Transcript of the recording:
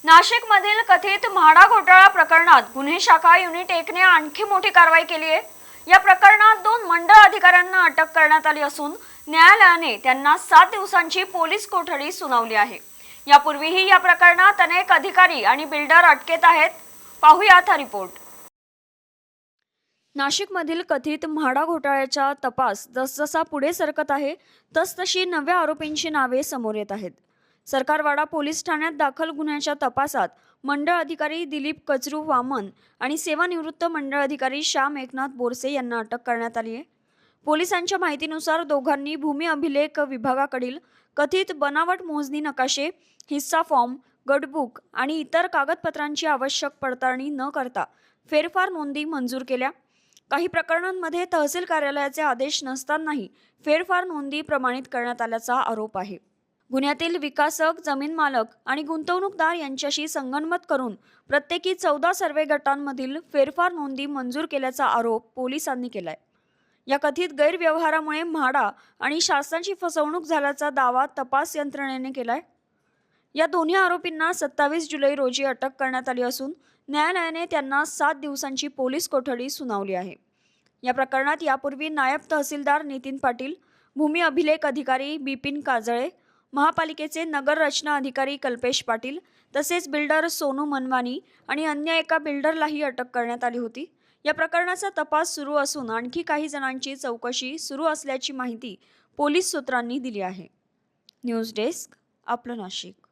नाशिकमधील कथित म्हाडा घोटाळा प्रकरणात गुन्हे शाखा युनिट 1 ने आणखी मोठी कारवाई केली आहे। या प्रकरणात 2 मंडळ अधिकाऱ्यांना अटक करण्यात आली असून न्यायालयाने त्यांना 7 दिवसांची पोलीस कोठडी सुनावली आहे। यापूर्वीही या प्रकरणात अनेक अधिकारी आणि बिल्डर अटकेत आहेत। पाहूयात हा रिपोर्ट। नाशिकमधील कथित म्हाडा घोटाळ्याचा तपास जसजसा पुढे सरकत आहे तसतशी नव्या आरोपींची नावे समोर येत आहेत। सरकारवाडा पोलीस ठाण्यात दाखल गुन्ह्याच्या तपासात मंडळ अधिकारी दिलीप कचरू वामन आणि सेवानिवृत्त मंडळ अधिकारी श्याम एकनाथ बोरसे यांना अटक करण्यात आली आहे। पोलिसांच्या माहितीनुसार दोघांनी भूमी अभिलेख विभागाकडील कथित बनावट मोजणी नकाशे, हिस्सा फॉर्म, गटबुक आणि इतर कागदपत्रांची आवश्यक पडताळणी न करता फेरफार नोंदी मंजूर केल्या। काही प्रकरणांमध्ये तहसील कार्यालयाचे आदेश नसतानाही फेरफार नोंदी प्रमाणित करण्यात आल्याचा आरोप आहे। गुन्ह्यातील विकासक, जमीन मालक आणि गुंतवणूकदार यांच्याशी संगनमत करून प्रत्येकी 14 सर्वे गटांमधील फेरफार नोंदी मंजूर केल्याचा आरोप पोलिसांनी केलाय। या कथित गैरव्यवहारामुळे म्हाडा आणि शासनाची फसवणूक झाल्याचा दावा तपास यंत्रणेने केलाय। या दोन्ही आरोपींना 27 जुलै रोजी अटक करण्यात आली असून न्यायालयाने त्यांना 7 दिवसांची पोलीस कोठडी सुनावली आहे। या प्रकरणात यापूर्वी नायब तहसीलदार नितीन पाटील, भूमी अभिलेख अधिकारी बिपिन काजळे, महापालिकेचे नगर रचना अधिकारी कल्पेश पाटील तसेच बिल्डर सोनू मनवानी आणि अन्य एका बिल्डरलाही अटक करण्यात आली होती। या प्रकरणाचा तपास सुरू असून आणखी काही जणांची चौकशी सुरू असल्याची माहिती पोलीस सूत्रांनी दिली आहे। न्यूज डेस्क, आपलं नाशिक।